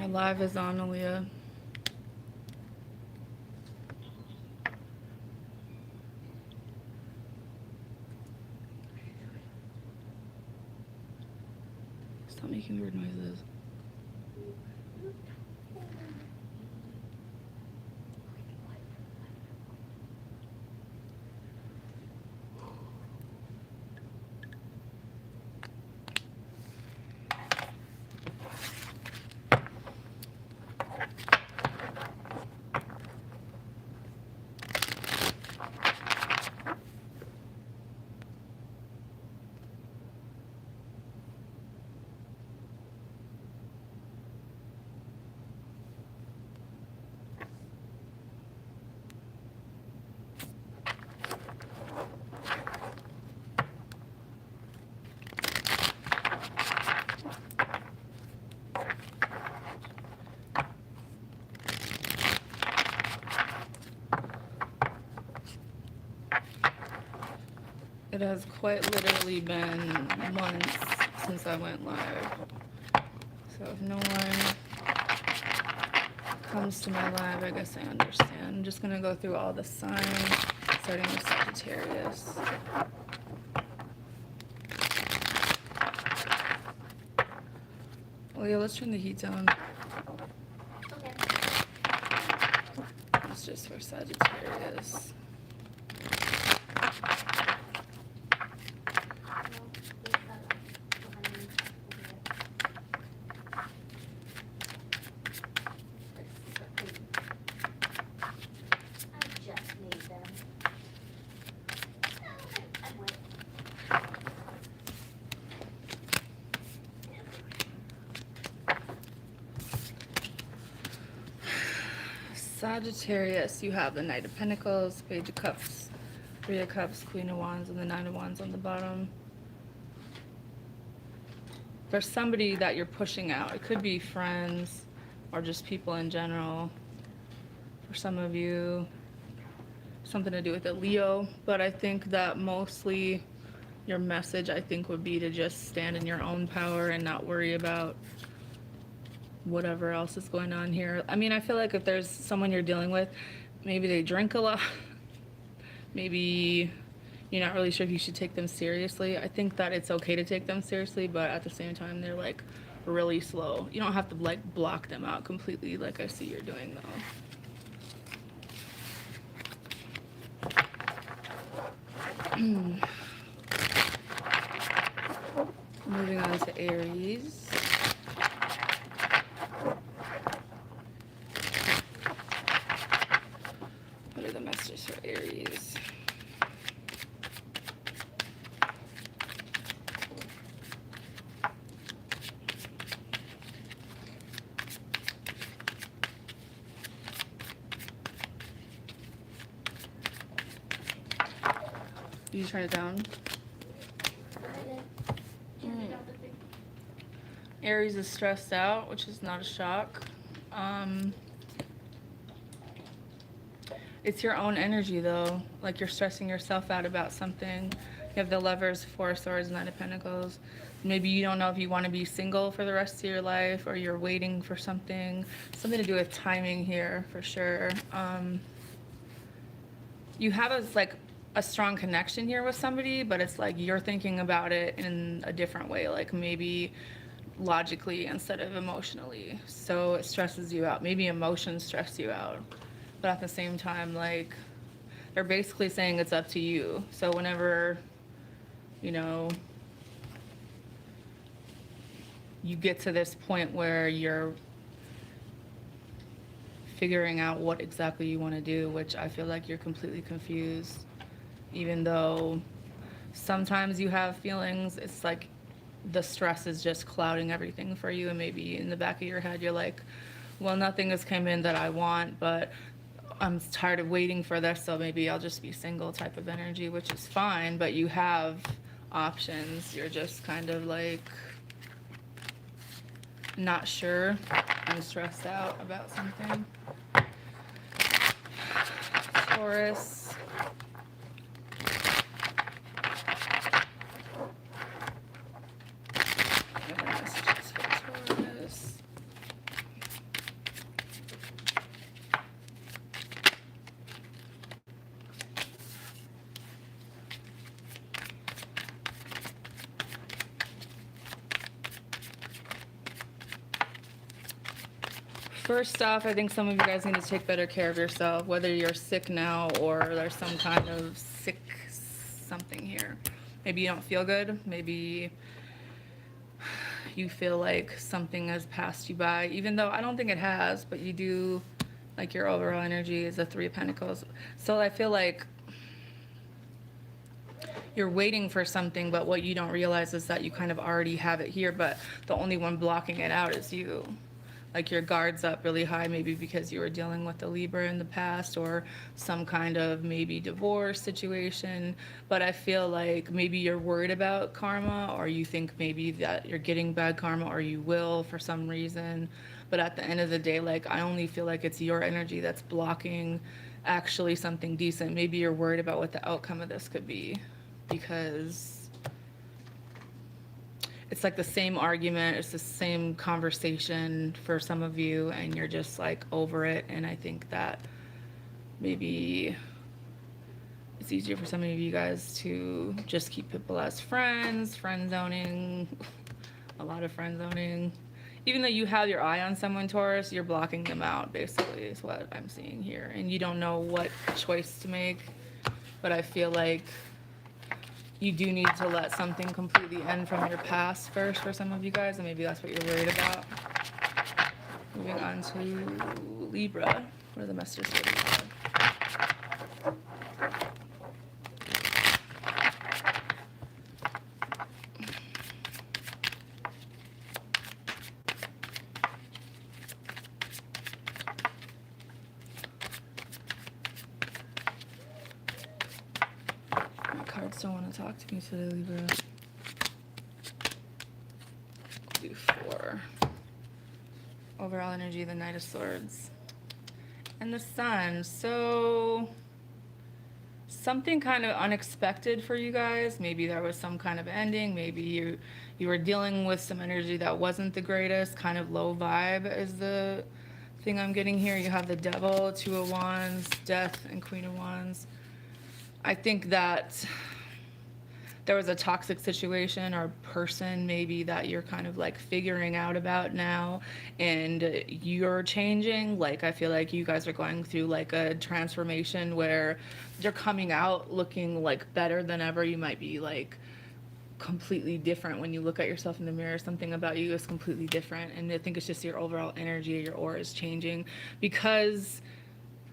My live is on, Aaliyah. Stop making weird noises. It has quite literally been months since I went live. So if no one comes to my live, I guess I understand. I'm just gonna go through all the signs, starting with Sagittarius. Oh yeah, let's turn the heat down. Okay. It's just for Sagittarius. Sagittarius, you have the Knight of Pentacles, Page of Cups, Three of Cups, Queen of Wands, and the Nine of Wands on the bottom. There's somebody that you're pushing out. It could be friends or just people in general. For some of you, something to do with a Leo. But I think that mostly your message, I think, would be to just stand in your own power and not worry about whatever else is going on here. I mean, I feel like if there's someone you're dealing with, maybe they drink a lot, maybe you're not really sure if you should take them seriously. I think that it's okay to take them seriously, but at the same time, they're like really slow. You don't have to like block them out completely like I see you're doing though. Moving on to Aries. What are the messages for Aries? Did you turn it down? Aries is stressed out, which is not a shock. It's your own energy though, like you're stressing yourself out about something. You have the Lovers, Four of Swords, Nine of Pentacles. Maybe you don't know if you want to be single for the rest of your life, or you're waiting for something to do with timing here for sure. You have a strong connection here with somebody, but it's like you're thinking about it in a different way, like maybe logically instead of emotionally. So it stresses you out. Maybe emotions stress you out. But at the same time, like, they're basically saying it's up to you. So whenever, you know, you get to this point where you're figuring out what exactly you want to do, which I feel like you're completely confused. Even though sometimes you have feelings, it's like the stress is just clouding everything for you. And maybe in the back of your head, you're like, well, nothing has come in that I want, but I'm tired of waiting for this, so maybe I'll just be single type of energy, which is fine, but you have options. You're just kind of like not sure and stressed out about something. Taurus. What are the messages for Taurus? First off, I think some of you guys need to take better care of yourself, whether you're sick now or there's some kind of sick something here. Maybe you don't feel good. Maybe you feel like something has passed you by, even though I don't think it has, but you do, like your overall energy is the Three of Pentacles. So I feel like you're waiting for something, but what you don't realize is that you kind of already have it here, but the only one blocking it out is you. Like your guard's up really high, maybe because you were dealing with a Libra in the past or some kind of maybe divorce situation. But I feel like maybe you're worried about karma, or you think maybe that you're getting bad karma, or you will for some reason. But at the end of the day, like, I only feel like it's your energy that's blocking actually something decent. Maybe you're worried about what the outcome of this could be, because it's like the same argument, it's the same conversation for some of you, and you're just like over it. And I think that maybe it's easier for some of you guys to just keep people as friends, friend zoning, a lot of friend zoning. Even though you have your eye on someone, Taurus, you're blocking them out, basically, is what I'm seeing here. And you don't know what choice to make, but I feel like you do need to let something completely end from your past first for some of you guys, and maybe that's what you're worried about. Moving on to Libra. What are the messages for Libra? Cards don't want to talk to me today, Libra. Do 4. Overall energy, the Knight of Swords. And the Sun. So something kind of unexpected for you guys. Maybe there was some kind of ending. Maybe you were dealing with some energy that wasn't the greatest. Kind of low vibe is the thing I'm getting here. You have the Devil, Two of Wands, Death, and Queen of Wands. I think that there was a toxic situation or person maybe that you're kind of like figuring out about now, and you're changing. Like, I feel like you guys are going through like a transformation where you're coming out looking like better than ever. You might be like completely different when you look at yourself in the mirror. Something about you is completely different, and I think it's just your overall energy, your aura is changing because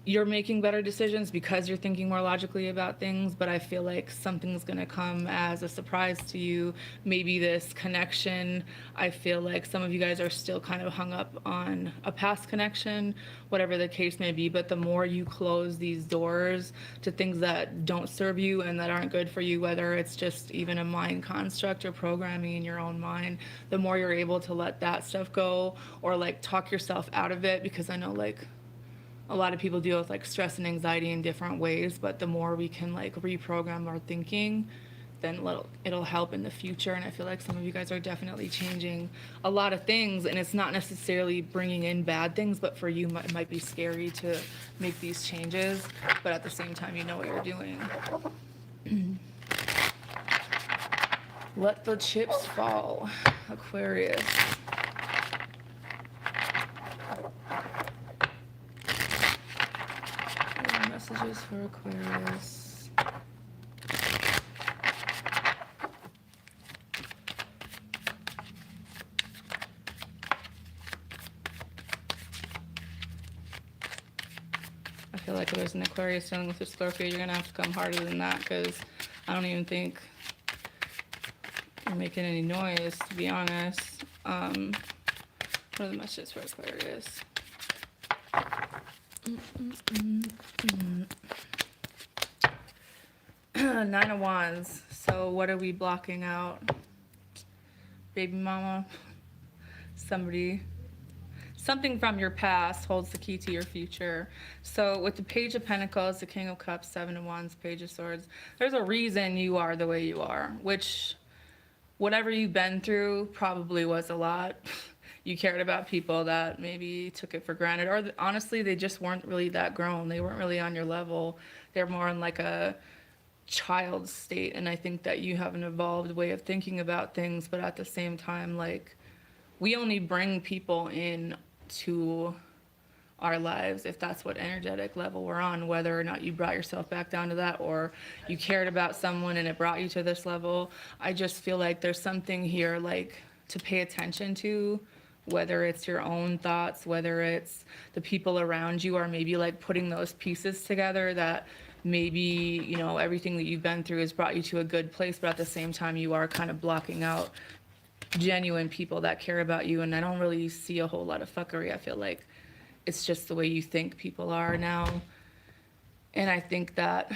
you're making better decisions, because you're thinking more logically about things. But I feel like something's going to come as a surprise to you. Maybe this connection, I feel like some of you guys are still kind of hung up on a past connection, whatever the case may be. But the more you close these doors to things that don't serve you and that aren't good for you, whether it's just even a mind construct or programming in your own mind, the more you're able to let that stuff go, or like talk yourself out of it. Because I know like a lot of people deal with like stress and anxiety in different ways, but the more we can like reprogram our thinking, then it'll help in the future. And I feel like some of you guys are definitely changing a lot of things, and it's not necessarily bringing in bad things, but for you it might be scary to make these changes, but at the same time you know what you're doing. Let the chips fall, Aquarius. Messages for Aquarius. I feel like if there's an Aquarius dealing with a Scorpio, you're going to have to come harder than that, because I don't even think you're making any noise, to be honest. What are the messages for Aquarius? Nine of Wands. So what are we blocking out? Baby mama. Something from your past holds the key to your future. So with the Page of Pentacles, the King of Cups, Seven of Wands, Page of Swords, there's a reason you are the way you are, which whatever you've been through probably was a lot. You cared about people that maybe took it for granted, or honestly, they just weren't really that grown. They weren't really on your level. They're more in like a child state. And I think that you have an evolved way of thinking about things, but at the same time, like, we only bring people in to our lives, if that's what energetic level we're on, whether or not you brought yourself back down to that or you cared about someone and it brought you to this level. I just feel like there's something here like to pay attention to, whether it's your own thoughts, whether it's the people around you, or maybe like putting those pieces together that maybe, you know, everything that you've been through has brought you to a good place, but at the same time you are kind of blocking out genuine people that care about you. And I don't really see a whole lot of fuckery. I feel like it's just the way you think people are now. And I think that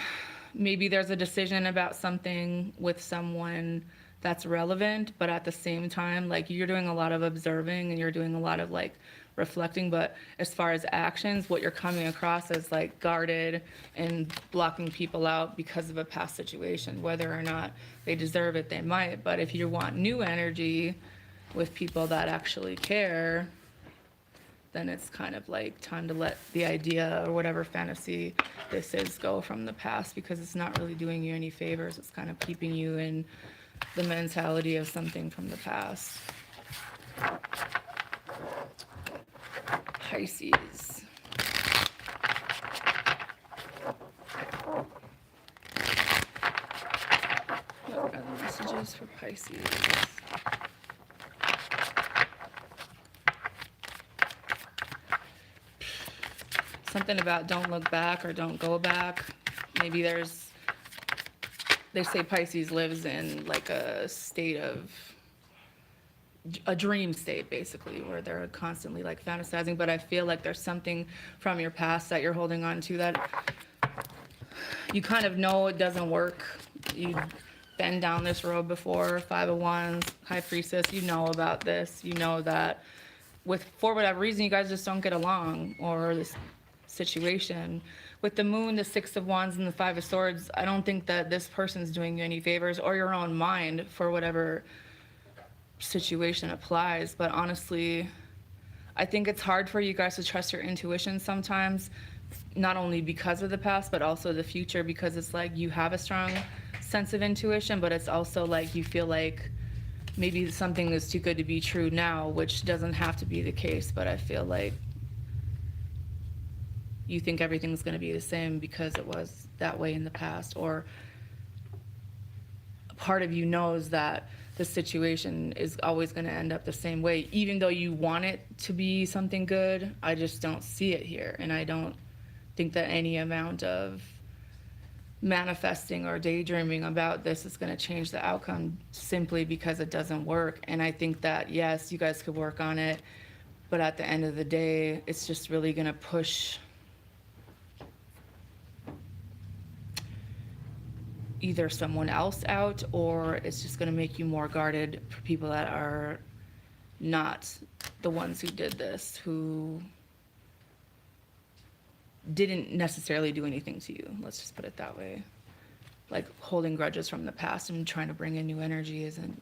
maybe there's a decision about something with someone that's relevant, but at the same time, like, you're doing a lot of observing and you're doing a lot of like reflecting, but as far as actions, what you're coming across as like guarded and blocking people out because of a past situation. Whether or not they deserve it, they might, but if you want new energy with people that actually care, then it's kind of like time to let the idea or whatever fantasy this is go from the past, because it's not really doing you any favors. It's kind of keeping you in the mentality of something from the past. Pisces. What are the messages for Pisces? Something about don't look back or don't go back. Maybe they say Pisces lives in like a state of, a dream state basically, where they're constantly like fantasizing, but I feel like there's something from your past that you're holding on to that you kind of know it doesn't work. You've been down this road before. 5 of Wands, High Priestess, you know about this. You know that for whatever reason you guys just don't get along, or this situation. With the Moon, the 6 of Wands, and the 5 of Swords, I don't think that this person's doing you any favors, or your own mind, for whatever situation applies. But honestly, I think it's hard for you guys to trust your intuition sometimes, not only because of the past, but also the future, because it's like you have a strong sense of intuition, but it's also like you feel like maybe something is too good to be true now, which doesn't have to be the case. But I feel like you think everything's going to be the same because it was that way in the past, or a part of you knows that the situation is always going to end up the same way, even though you want it to be something good. I just don't see it here, and I don't think that any amount of manifesting or daydreaming about this is going to change the outcome, simply because it doesn't work. And I think that, yes, you guys could work on it, but at the end of the day, it's just really going to push either someone else out, or it's just going to make you more guarded for people that are not the ones who did this, who didn't necessarily do anything to you. Let's just put it that way. Like, holding grudges from the past and trying to bring in new energy isn't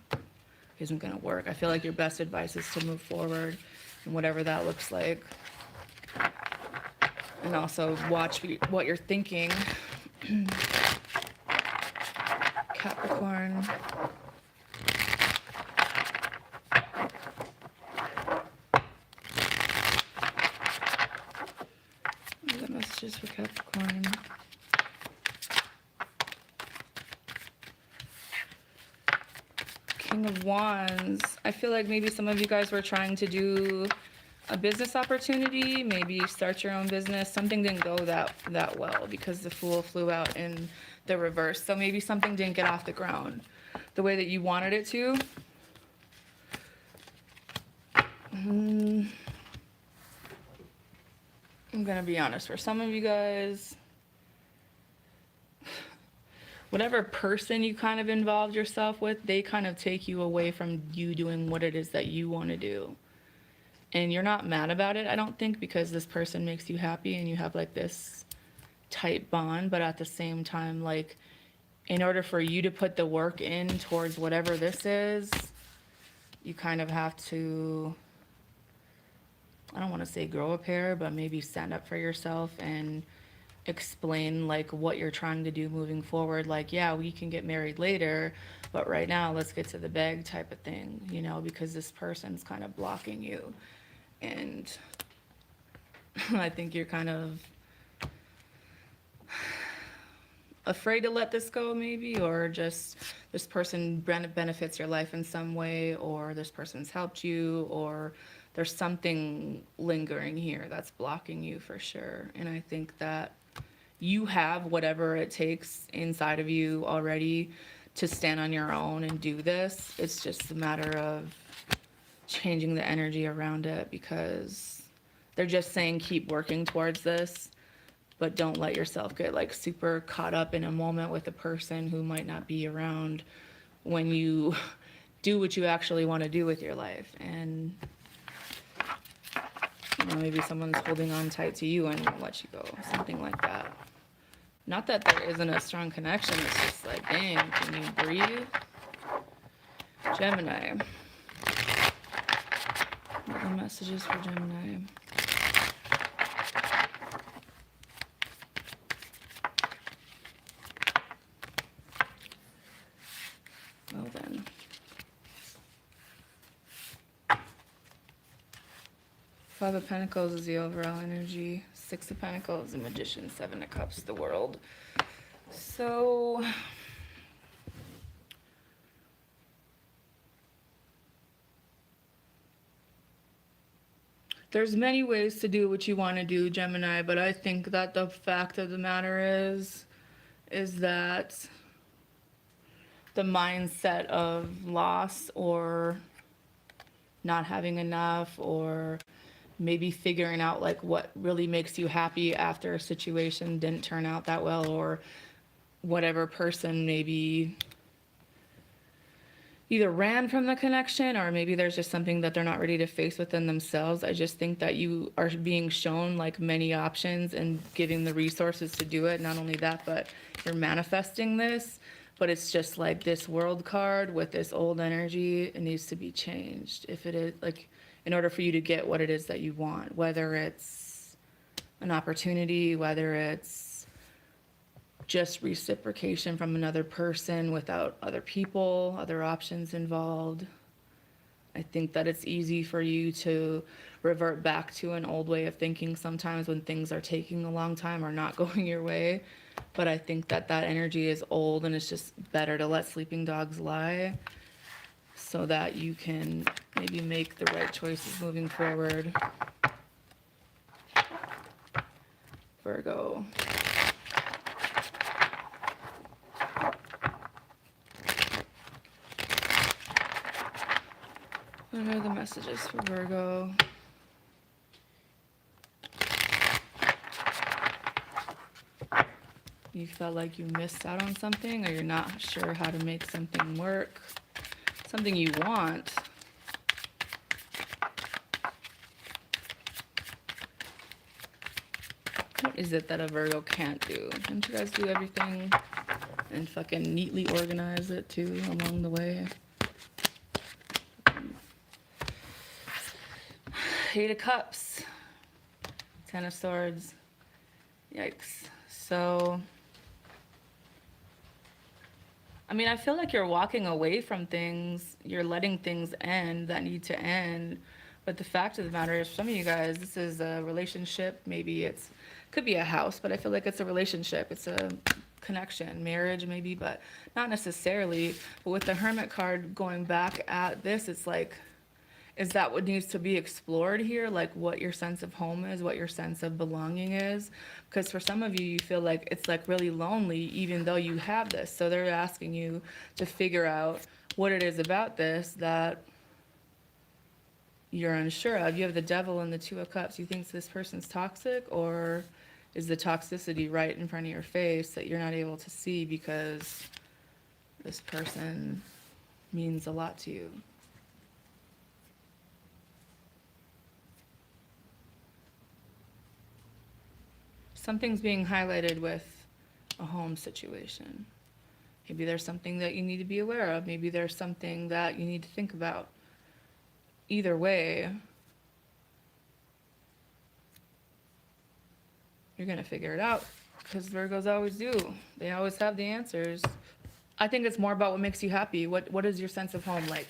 going to work. I feel like your best advice is to move forward, and whatever that looks like. And also watch what you're thinking. Capricorn. What are the messages for Capricorn? King of Wands. I feel like maybe some of you guys were trying to do a business opportunity, maybe start your own business. Something didn't go that well because the Fool flew out in the reverse. So maybe something didn't get off the ground the way that you wanted it to. I'm gonna be honest, for some of you guys, whatever person you kind of involved yourself with, they kind of take you away from you doing what it is that you want to do. And you're not mad about it, I don't think, because this person makes you happy and you have like this tight bond. But at the same time, like, in order for you to put the work in towards whatever this is, you kind of have to, I don't want to say grow a pair, but maybe stand up for yourself and explain like what you're trying to do moving forward. Like, yeah, we can get married later, but right now let's get to the bag type of thing, you know, because this person's kind of blocking you. And I think you're kind of afraid to let this go, maybe, or just this person benefits your life in some way, or this person's helped you, or there's something lingering here that's blocking you for sure. And I think that you have whatever it takes inside of you already to stand on your own and do this. It's just a matter of changing the energy around it, because they're just saying keep working towards this, but don't let yourself get like super caught up in a moment with a person who might not be around when you do what you actually want to do with your life. And you know, maybe someone's holding on tight to you and won't let you go, something like that. Not that there isn't a strong connection, it's just like, dang, can you breathe? Gemini. What are the messages for Gemini? Well then. Five of Pentacles is the overall energy. Six of Pentacles, the Magician. Seven of Cups, the World. So there's many ways to do what you want to do, Gemini, but I think that the fact of the matter is that the mindset of loss or not having enough, or maybe figuring out like what really makes you happy after a situation didn't turn out that well, or whatever person maybe either ran from the connection, or maybe there's just something that they're not ready to face within themselves. I just think that you are being shown like many options and giving the resources to do it. Not only that, but you're manifesting this, but it's just like this World card with this old energy. It needs to be changed. If it is like, in order for you to get what it is that you want, whether it's an opportunity, whether it's just reciprocation from another person without other people, other options involved. I think that it's easy for you to revert back to an old way of thinking sometimes when things are taking a long time or not going your way. But I think that that energy is old, and it's just better to let sleeping dogs lie so that you can maybe make the right choices moving forward. Virgo. What are the messages for Virgo? You felt like you missed out on something, or you're not sure how to make something work. Something you want. What is it that a Virgo can't do? Can't you guys do everything and fucking neatly organize it too along the way? Eight of Cups. Ten of Swords. Yikes. So I mean, I feel like you're walking away from things, you're letting things end that need to end. But the fact of the matter is, for some of you guys, this is a relationship. Maybe it's, could be a house, but I feel like it's a relationship. It's a connection, marriage maybe, but not necessarily. But with the Hermit card going back at this, it's like, is that what needs to be explored here? Like what your sense of home is, what your sense of belonging is? Because for some of you, you feel like it's like really lonely, even though you have this. So they're asking you to figure out what it is about this that you're unsure of. You have the Devil and the Two of Cups. You think this person's toxic, or is the toxicity right in front of your face that you're not able to see because this person means a lot to you? Something's being highlighted with a home situation. Maybe there's something that you need to be aware of. Maybe there's something that you need to think about. Either way, you're going to figure it out, because Virgos always do. They always have the answers. I think it's more about what makes you happy. What is your sense of home like?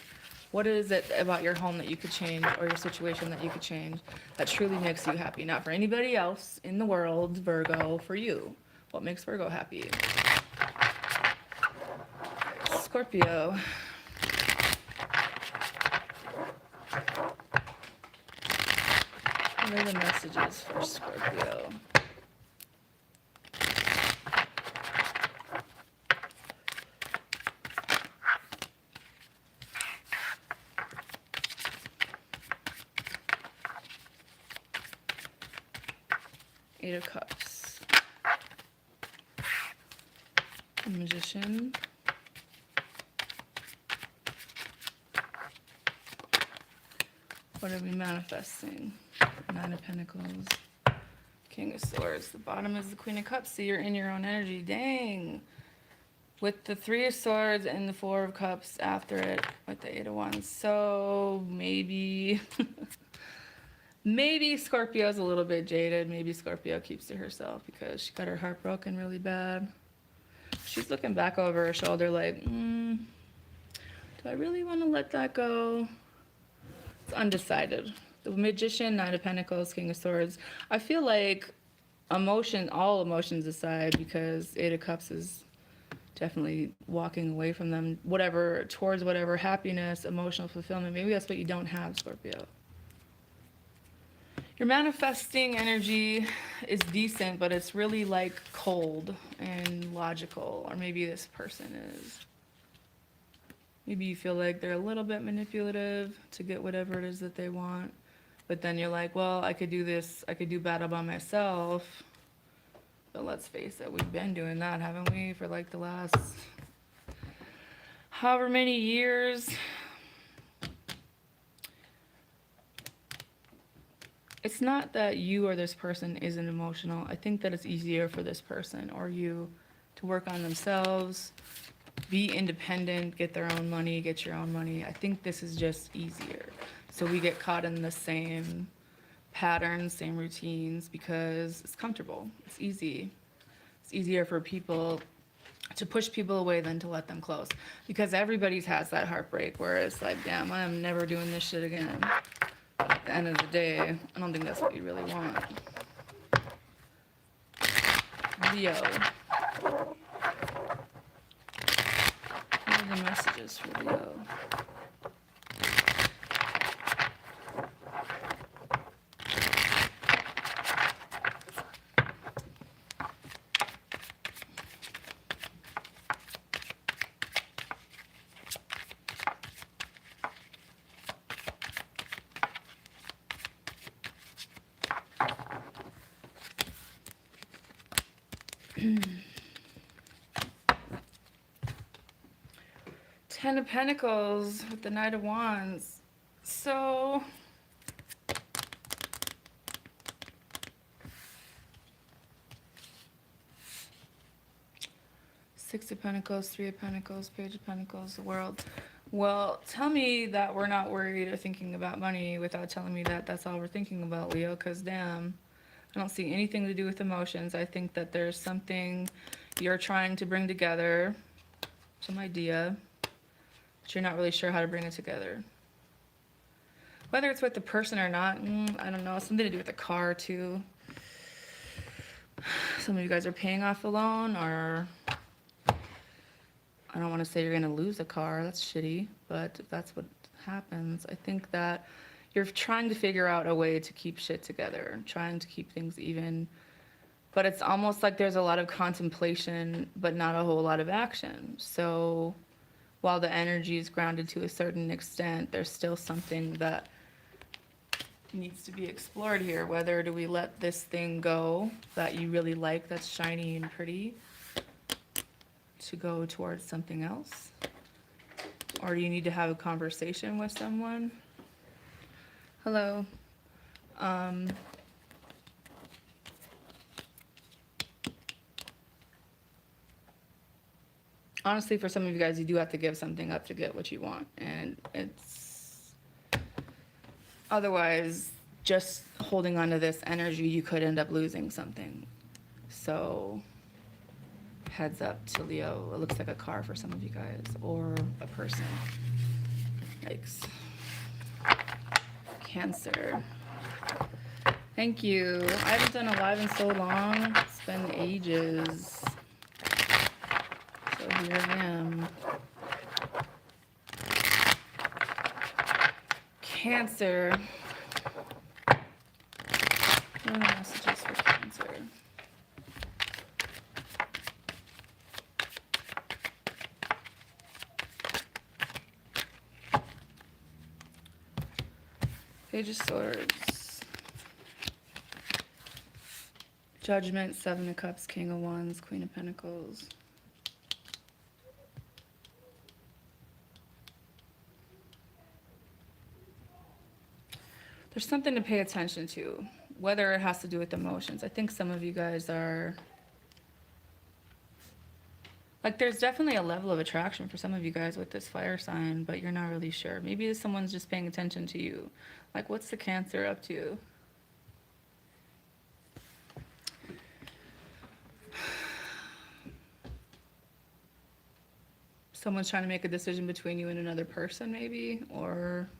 What is it about your home that you could change, or your situation that you could change, that truly makes you happy? Not for anybody else in the world, Virgo, for you. What makes Virgo happy? Scorpio. What are the messages for Scorpio? Eight of Cups. The Magician. What are we manifesting? Nine of Pentacles. King of Swords. The bottom is the Queen of Cups, so you're in your own energy. Dang. With the Three of Swords and the Four of Cups after it with the Eight of Wands. So maybe... maybe Scorpio's a little bit jaded. Maybe Scorpio keeps to herself because she got her heart broken really bad. She's looking back over her shoulder like, do I really want to let that go? It's undecided. The Magician, Nine of Pentacles, King of Swords. I feel like all emotions aside, because Eight of Cups is definitely walking away from them, towards whatever happiness, emotional fulfillment. Maybe that's what you don't have, Scorpio. Your manifesting energy is decent, but it's really like cold and logical, or maybe this person is. Maybe you feel like they're a little bit manipulative to get whatever it is that they want, but then you're like, well, I could do this, I could do battle by myself. But let's face it, we've been doing that, haven't we, for like the last however many years. It's not that you or this person isn't emotional. I think that it's easier for this person or you to work on themselves, be independent, get their own money, get your own money. I think this is just easier. So we get caught in the same patterns, same routines, because it's comfortable. It's easy. It's easier for people to push people away than to let them close. Because everybody has that heartbreak where it's like, damn, I'm never doing this shit again. At the end of the day, I don't think that's what you really want. Leo. What are the messages for Leo? Ten of Pentacles with the Knight of Wands. So Six of Pentacles, Three of Pentacles, Page of Pentacles, the World. Well, tell me that we're not worried or thinking about money without telling me that that's all we're thinking about, Leo, because damn, I don't see anything to do with emotions. I think that there's something you're trying to bring together, some idea, but you're not really sure how to bring it together. Whether it's with the person or not, I don't know. Something to do with the car, too. Some of you guys are paying off a loan, or I don't want to say you're going to lose a car. That's shitty, but if that's what happens, I think that you're trying to figure out a way to keep shit together, trying to keep things even. But it's almost like there's a lot of contemplation, but not a whole lot of action. So while the energy is grounded to a certain extent, there's still something that needs to be explored here. Whether do we let this thing go that you really like, that's shiny and pretty, to go towards something else? Or do you need to have a conversation with someone? Hello. Honestly, for some of you guys, you do have to give something up to get what you want. And it's... otherwise, just holding on to this energy, you could end up losing something. So, heads up to Leo. It looks like a car for some of you guys, or a person. Yikes. Cancer. Thank you. I haven't done a live in so long. It's been ages. So here I am. Cancer. What are the messages for Cancer? Page of Swords. Judgment, Seven of Cups, King of Wands, Queen of Pentacles. There's something to pay attention to, whether it has to do with emotions. I think some of you guys are, like, there's definitely a level of attraction for some of you guys with this fire sign, but you're not really sure. Maybe someone's just paying attention to you. Like, what's the Cancer up to? Someone's trying to make a decision between you and another person, maybe, or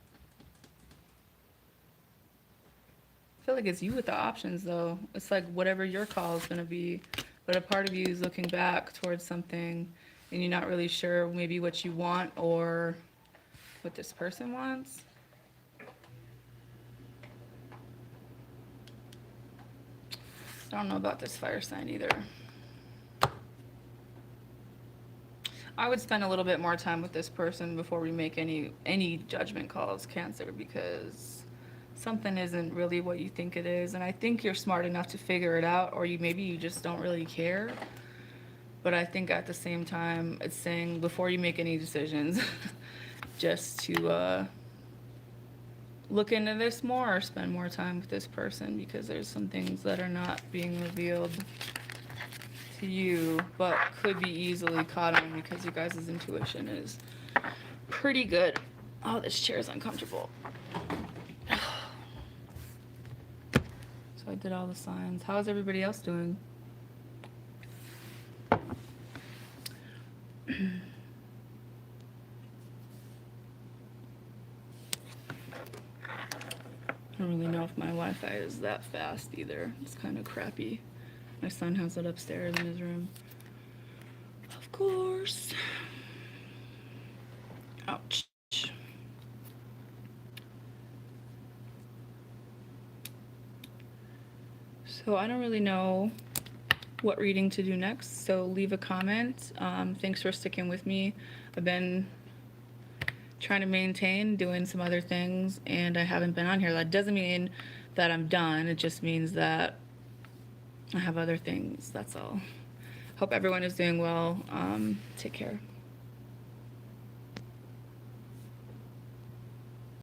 I feel like it's you with the options, though. It's like whatever your call is going to be, but a part of you is looking back towards something and you're not really sure maybe what you want or what this person wants. I don't know about this fire sign either. I would spend a little bit more time with this person before we make any judgment calls, Cancer, because something isn't really what you think it is. And I think you're smart enough to figure it out, or maybe you just don't really care. But I think at the same time, it's saying before you make any decisions, just to look into this more or spend more time with this person, because there's some things that are not being revealed to you, but could be easily caught on because you guys' intuition is pretty good. Oh, this chair is uncomfortable. So I did all the signs. How's everybody else doing? I don't really know if my Wi-Fi is that fast either. It's kind of crappy. My son has it upstairs in his room. Of course. Ouch. So I don't really know what reading to do next, so leave a comment. Thanks for sticking with me. I've been trying to maintain doing some other things, and I haven't been on here. That doesn't mean that I'm done. It just means that I have other things. That's all. Hope everyone is doing well. Take care.